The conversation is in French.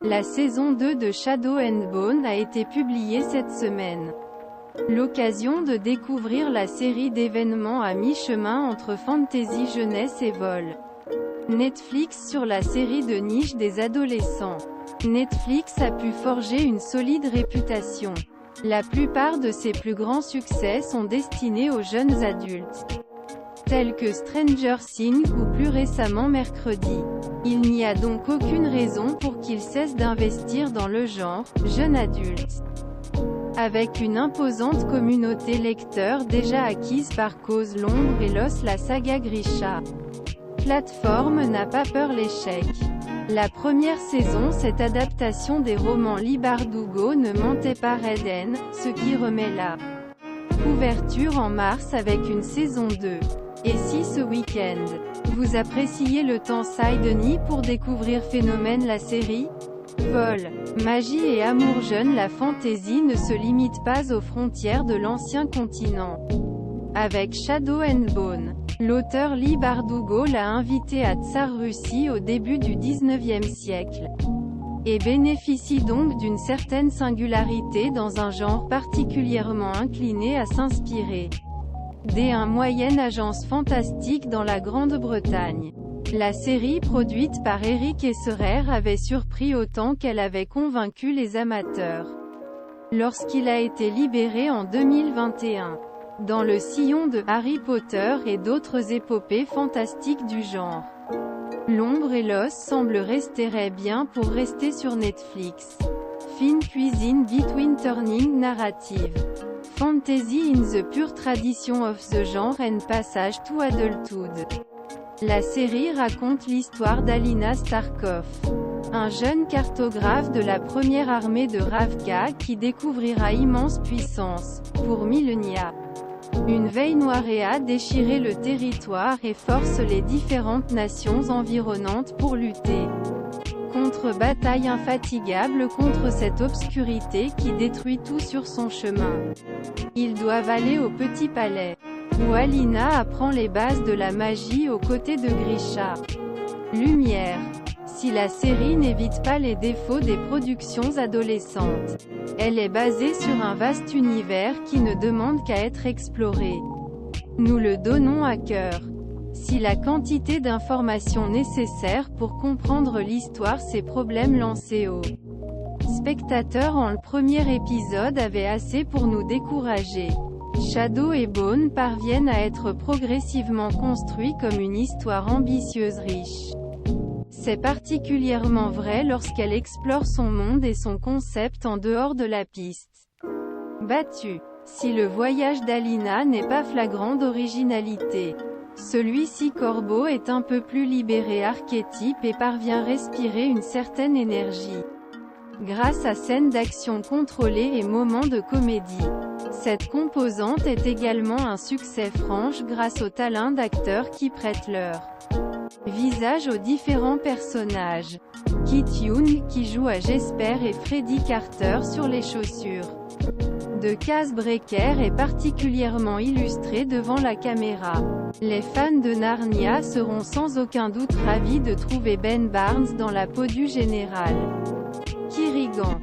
La saison 2 de Shadow and Bone a été publiée cette semaine. L'occasion de découvrir la série d'événements à mi-chemin entre fantasy jeunesse et vol. Netflix sur la série de niche des adolescents. Netflix a pu forger une solide réputation. La plupart de ses plus grands succès sont destinés aux jeunes adultes, tels que Stranger Things ou plus récemment Mercredi. Il n'y a donc aucune raison pour qu'il cesse d'investir dans le genre jeune adulte. Avec une imposante communauté lecteur déjà acquise par Cause l'ombre et l'os, la saga Grisha plateforme n'a pas peur l'échec. La première saison, cette adaptation des romans Lee Bardugo ne mentait pas Eden, ce qui remet la couverture en mars avec une saison 2. Et si ce week-end, vous appréciez le temps Sydney pour découvrir Phénomène la série? Vol, magie et amour jeune, la fantasy ne se limite pas aux frontières de l'ancien continent. Avec Shadow and Bone, l'auteur Lee Bardugo l'a invité à Tsar Russie au début du XIXe siècle, et bénéficie donc d'une certaine singularité dans un genre particulièrement incliné à s'inspirer d'un moyenne agence fantastique dans la Grande-Bretagne. La série produite par Eric Esserer avait surpris autant qu'elle avait convaincu les amateurs lorsqu'il a été libéré en 2021. Dans le sillon de Harry Potter et d'autres épopées fantastiques du genre. L'ombre et l'os semblent rester bien pour rester sur Netflix. Fine cuisine between turning narrative. Fantasy in the pure tradition of the genre and passage to adulthood. La série raconte l'histoire d'Alina Starkov, un jeune cartographe de la première armée de Ravka qui découvrira immense puissance, pour millénia. Une veille noire a déchiré le territoire et force les différentes nations environnantes pour lutter contre bataille infatigable contre cette obscurité qui détruit tout sur son chemin. Ils doivent aller au Petit Palais, où Alina apprend les bases de la magie aux côtés de Grisha. Lumière. Si la série n'évite pas les défauts des productions adolescentes, elle est basée sur un vaste univers qui ne demande qu'à être exploré. Nous le donnons à cœur. Si la quantité d'informations nécessaires pour comprendre l'histoire, ces problèmes lancés aux spectateurs en le premier épisode avaient assez pour nous décourager. Shadow et Bone parviennent à être progressivement construits comme une histoire ambitieuse riche. C'est particulièrement vrai lorsqu'elle explore son monde et son concept en dehors de la piste battue. Si le voyage d'Alina n'est pas flagrant d'originalité, celui-ci Corbeau est un peu plus libéré archétype et parvient à respirer une certaine énergie. Grâce à scènes d'action contrôlées et moments de comédie. Cette composante est également un succès franche grâce au talent d'acteurs qui prêtent leur visage aux différents personnages. Kit Yoon, qui joue à Jesper, et Freddie Carter sur les chaussures de Cas Breaker, est particulièrement illustré devant la caméra. Les fans de Narnia seront sans aucun doute ravis de trouver Ben Barnes dans la peau du général Kirigan.